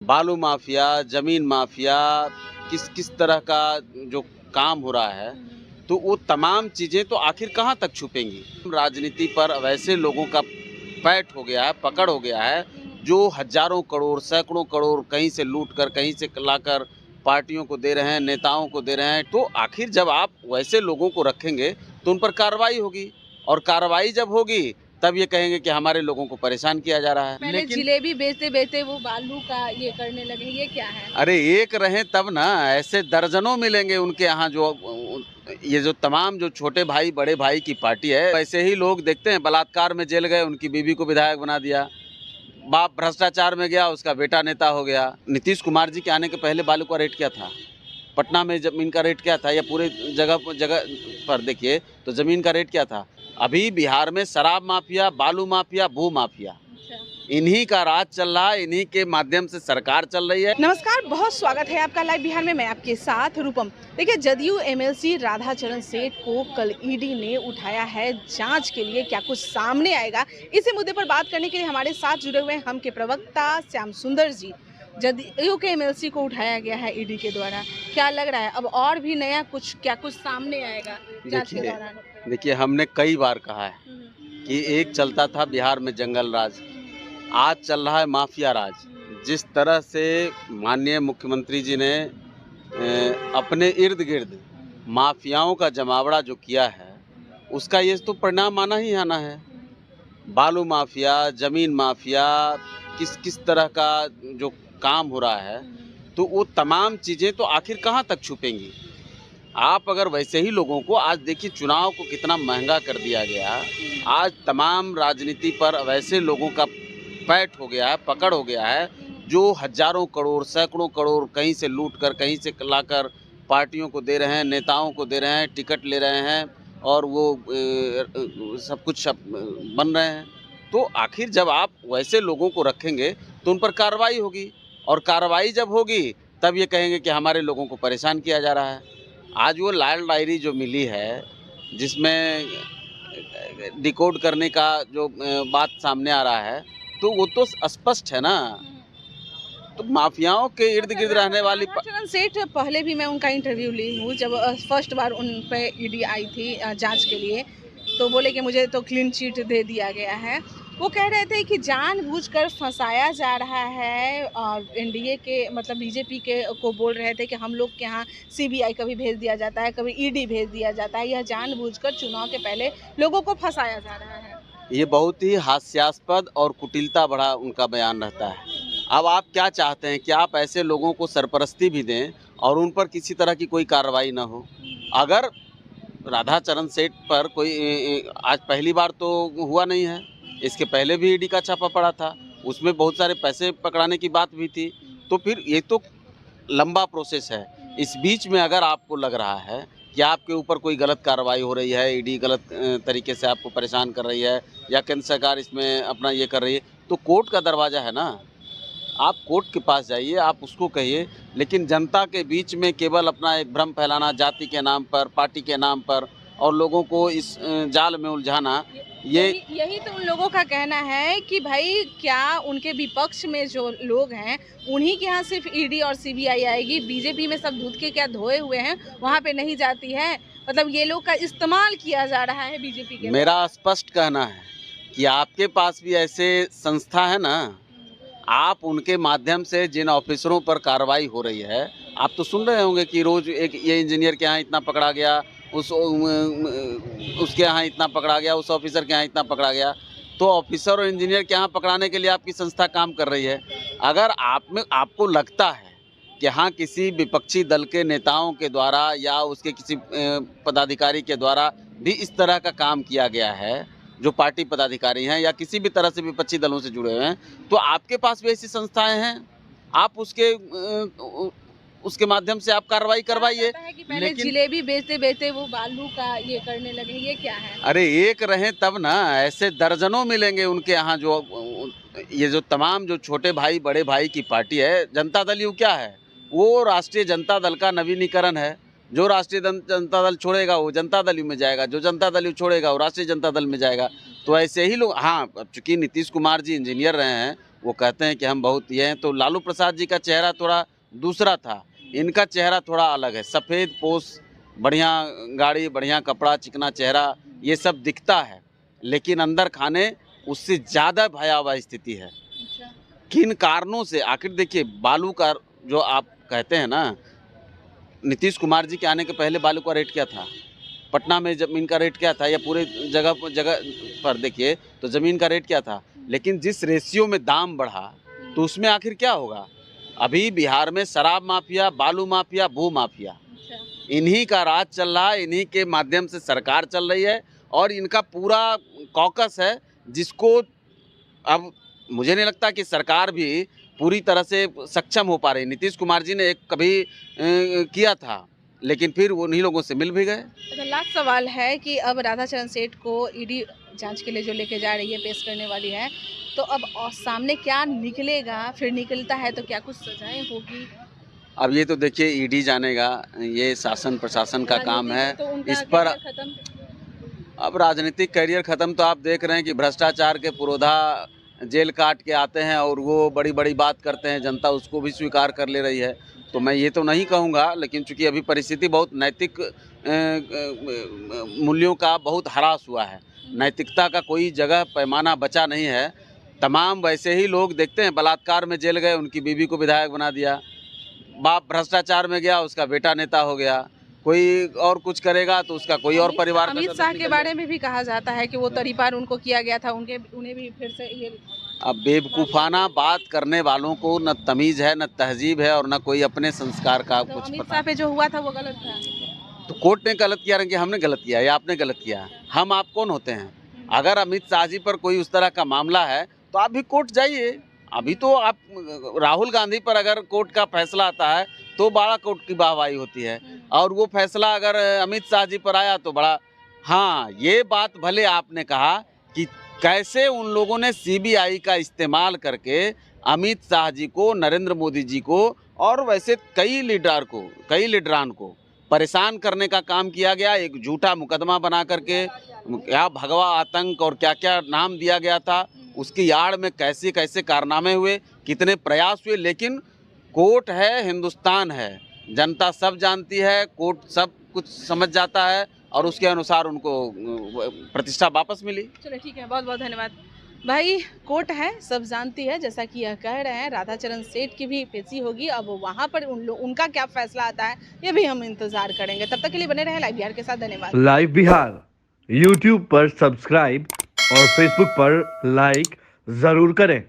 बालू माफिया, जमीन माफिया, किस किस तरह का जो काम हो रहा है, तो वो तमाम चीज़ें तो आखिर कहाँ तक छुपेंगी? राजनीति पर वैसे लोगों का पैठ हो गया है, पकड़ हो गया है, जो हज़ारों करोड़, सैकड़ों करोड़ कहीं से लूट कर, कहीं से लाकर पार्टियों को दे रहे हैं, नेताओं को दे रहे हैं। तो आखिर जब आप वैसे लोगों को रखेंगे, तो उन पर कार्रवाई होगी और कार्रवाई जब होगी, तब ये कहेंगे कि हमारे लोगों को परेशान किया जा रहा है। पहले जिलेबी बेचते-बेचते वो बालू का ये करने लगे, ये क्या है? अरे एक रहें तब ना, ऐसे दर्जनों मिलेंगे उनके यहाँ जो ये जो तमाम जो छोटे भाई बड़े भाई की पार्टी है, वैसे ही लोग देखते हैं बलात्कार में जेल गए, उनकी बीवी को विधायक बना दिया। बाप भ्रष्टाचार में गया, उसका बेटा नेता हो गया। नीतीश कुमार जी के आने के पहले बालू का रेट क्या था? पटना में ज़मीन का रेट क्या था? या पूरे जगह जगह पर देखिए तो ज़मीन का रेट क्या था? अभी बिहार में शराब माफिया, बालू माफिया, भू माफिया, अच्छा। इन्हीं का राज चल रहा है, इन्हीं के माध्यम से सरकार चल रही है। नमस्कार, बहुत स्वागत है आपका लाइव बिहार में। मैं आपके साथ रूपम। देखिए, जदयू एमएलसी राधाचरण सेठ को कल ईडी ने उठाया है जांच के लिए। क्या कुछ सामने आएगा, इसी मुद्दे पर बात करने के लिए हमारे साथ जुड़े हुए हैं हम के प्रवक्ता श्याम सुंदर जी। जदयू के एमएलसी को उठाया गया है ईडी के द्वारा, क्या लग रहा है अब और भी नया कुछ सामने आएगा जांच के दौरान? देखिए हमने कई बार कहा है कि एक चलता था बिहार में जंगल राज, आज चल रहा है माफिया राज। जिस तरह से माननीय मुख्यमंत्री जी ने अपने इर्द गिर्द माफियाओं का जमावड़ा जो किया है, उसका ये तो परिणाम आना ही आना है। बालू माफिया, जमीन माफिया, किस किस तरह का जो काम हो रहा है, तो वो तमाम चीज़ें तो आखिर कहाँ तक छुपेंगी? आप अगर वैसे ही लोगों को, आज देखिए चुनाव को कितना महंगा कर दिया गया। आज तमाम राजनीति पर वैसे लोगों का पैठ हो गया है, पकड़ हो गया है, जो हज़ारों करोड़, सैकड़ों करोड़ कहीं से लूट कर, कहीं से लाकर पार्टियों को दे रहे हैं, नेताओं को दे रहे हैं, टिकट ले रहे हैं और वो सब कुछ बन रहे हैं। तो आखिर जब आप वैसे लोगों को रखेंगे, तो उन पर कार्रवाई होगी और कार्रवाई जब होगी, तब ये कहेंगे कि हमारे लोगों को परेशान किया जा रहा है। आज वो लाल डायरी जो मिली है, जिसमें डिकोड करने का जो बात सामने आ रहा है, तो वो तो स्पष्ट है ना। तो माफियाओं के इर्द गिर्द रहने वाली राधाचरण सेठ, पहले भी मैं उनका इंटरव्यू ली हूँ जब फर्स्ट बार उन पे ईडी आई थी जांच के लिए, तो बोले कि मुझे तो क्लीन चिट दे दिया गया है। वो कह रहे थे कि जानबूझकर फंसाया जा रहा है और एनडीए के मतलब बीजेपी के को बोल रहे थे कि हम लोग के यहाँ सीबीआई कभी भेज दिया जाता है, कभी ईडी भेज दिया जाता है, यह जानबूझकर चुनाव के पहले लोगों को फंसाया जा रहा है। ये बहुत ही हास्यास्पद और कुटिलता भरा उनका बयान रहता है। अब आप क्या चाहते हैं कि आप ऐसे लोगों को सरपरस्ती भी दें और उन पर किसी तरह की कोई कार्रवाई ना हो? अगर राधाचरण सेठ पर कोई आज पहली बार तो हुआ नहीं है, इसके पहले भी ईडी का छापा पड़ा था, उसमें बहुत सारे पैसे पकड़ाने की बात भी थी। तो फिर ये तो लंबा प्रोसेस है। इस बीच में अगर आपको लग रहा है कि आपके ऊपर कोई गलत कार्रवाई हो रही है, ईडी गलत तरीके से आपको परेशान कर रही है या केंद्र सरकार इसमें अपना ये कर रही है, तो कोर्ट का दरवाज़ा है ना। आप कोर्ट के पास जाइए, आप उसको कहिए, लेकिन जनता के बीच में केवल अपना एक भ्रम फैलाना जाति के नाम पर, पार्टी के नाम पर और लोगों को इस जाल में उलझाना, ये यही तो उन लोगों का कहना है कि भाई क्या उनके विपक्ष में जो लोग हैं उन्हीं के यहाँ सिर्फ ईडी और सीबीआई आएगी, बीजेपी में सब दूध के क्या धोए हुए हैं वहाँ पे नहीं जाती है? मतलब ये लोग का इस्तेमाल किया जा रहा है बीजेपी के। मेरा स्पष्ट कहना है कि आपके पास भी ऐसे संस्था है ना, आप उनके माध्यम से जिन ऑफिसरों पर कार्रवाई हो रही है, आप तो सुन रहे होंगे कि रोज़ एक ये इंजीनियर के यहाँ इतना पकड़ा गया, उसके यहाँ इतना पकड़ा गया, उस ऑफिसर के यहाँ इतना पकड़ा गया। तो ऑफिसर और इंजीनियर के यहाँ पकड़ाने के लिए आपकी संस्था काम कर रही है। अगर आपको लगता है कि हाँ किसी विपक्षी दल के नेताओं के द्वारा या उसके किसी पदाधिकारी के द्वारा भी इस तरह का काम किया गया है, जो पार्टी पदाधिकारी हैं या किसी भी तरह से विपक्षी दलों से जुड़े हुए हैं, तो आपके पास भी ऐसी संस्थाएं हैं, आप उसके माध्यम से आप कार्रवाई करवाइए। पहले जिलेबी बेचते-बेचते वो बालू का ये करने लगे, ये क्या है? अरे एक रहें तब ना, ऐसे दर्जनों मिलेंगे उनके यहाँ जो ये जो तमाम जो छोटे भाई बड़े भाई की पार्टी है। जनता दल यू क्या है? वो राष्ट्रीय जनता दल का नवीनीकरण है। जो राष्ट्रीय जनता दल छोड़ेगा वो जनता दल में जाएगा, जो जनता दल छोड़ेगा वो राष्ट्रीय जनता दल में जाएगा। तो ऐसे ही लोग, हाँ अब चूंकि नीतीश कुमार जी इंजीनियर रहे हैं, वो कहते हैं कि हम बहुत ये हैं। तो लालू प्रसाद जी का चेहरा थोड़ा दूसरा था, इनका चेहरा थोड़ा अलग है। सफ़ेद पोश, बढ़िया गाड़ी, बढ़िया कपड़ा, चिकना चेहरा, ये सब दिखता है, लेकिन अंदर खाने उससे ज़्यादा भयावह स्थिति है। अच्छा। किन कारणों से? आखिर देखिए, बालू का जो आप कहते हैं ना, नीतीश कुमार जी के आने के पहले बालू का रेट क्या था? पटना में ज़मीन का रेट क्या था, या पूरे जगह पर देखिए तो ज़मीन का रेट क्या था? लेकिन जिस रेशियो में दाम बढ़ा, तो उसमें आखिर क्या होगा? अभी बिहार में शराब माफिया, बालू माफिया, भू माफिया, अच्छा। इन्हीं का राज चल रहा है, इन्हीं के माध्यम से सरकार चल रही है, और इनका पूरा कॉकस है, जिसको अब मुझे नहीं लगता कि सरकार भी पूरी तरह से सक्षम हो पा रही। नीतीश कुमार जी ने एक कभी किया था, लेकिन फिर वो उन्हीं लोगों से मिल भी गए। अच्छा, लास्ट सवाल है कि अब राधाचरण सेठ को ईडी जांच के लिए जो लेके जा रही है, पेश करने वाली है, तो अब सामने क्या निकलेगा? फिर निकलता है तो क्या कुछ सजाएं होगी? अब ये तो देखिए ईडी जानेगा, ये शासन प्रशासन का काम है। तो उनका इस पर कैरियर खत्म। अब राजनीतिक करियर ख़त्म तो आप देख रहे हैं कि भ्रष्टाचार के पुरोधा जेल काट के आते हैं, और वो बड़ी बड़ी बात करते हैं, जनता उसको भी स्वीकार कर ले रही है। तो मैं ये तो नहीं कहूँगा, लेकिन चूंकि अभी परिस्थिति बहुत नैतिक मूल्यों का बहुत ह्रास हुआ है, नैतिकता का कोई जगह पैमाना बचा नहीं है। तमाम वैसे ही लोग देखते हैं, बलात्कार में जेल गए, उनकी बीवी को विधायक बना दिया, बाप भ्रष्टाचार में गया, उसका बेटा नेता हो गया, कोई और कुछ करेगा तो उसका कोई और परिवार का अमित शाह के बारे में भी कहा जाता है कि वो तरीपार उनको किया गया था, उन्हें भी फिर से ये। अब बेवकूफ़ाना बात करने वालों को न तमीज़ है, न तहजीब है, और न कोई अपने संस्कार का तो कुछ अमित पता। शाह पे जो हुआ था वो गलत था। तो कोर्ट ने गलत किया कि हमने गलत किया या आपने गलत किया? हम आप कौन होते हैं? अगर अमित शाह जी पर कोई उस तरह का मामला है तो आप भी कोर्ट जाइए। अभी तो आप राहुल गांधी पर अगर कोर्ट का फैसला आता है तो बड़ा कोर्ट की वाहवाही होती है, और वो फैसला अगर अमित शाह जी पर आया तो बड़ा। हाँ, ये बात भले आपने कहा कि कैसे उन लोगों ने सीबीआई का इस्तेमाल करके अमित शाह जी को, नरेंद्र मोदी जी को, और वैसे कई लीडरान को परेशान करने का काम किया गया। एक झूठा मुकदमा बना करके, क्या भगवा आतंक और क्या क्या नाम दिया गया था, उसकी आड़ में कैसे कैसे कारनामे हुए, कितने प्रयास हुए। लेकिन कोर्ट है, हिंदुस्तान है, जनता सब जानती है, कोर्ट सब कुछ समझ जाता है, और उसके अनुसार उनको प्रतिष्ठा वापस मिली। चलो ठीक है, बहुत बहुत धन्यवाद भाई। कोर्ट है, सब जानती है, जैसा कि यह कह रहे हैं। राधाचरण सेठ की भी पेशी होगी, अब वहाँ पर उनका क्या फैसला आता है ये भी हम इंतजार करेंगे। तब तक के लिए बने रहे लाइव बिहार के साथ। धन्यवाद। लाइव बिहार यूट्यूब पर सब्सक्राइब और फेसबुक पर लाइक जरूर करें।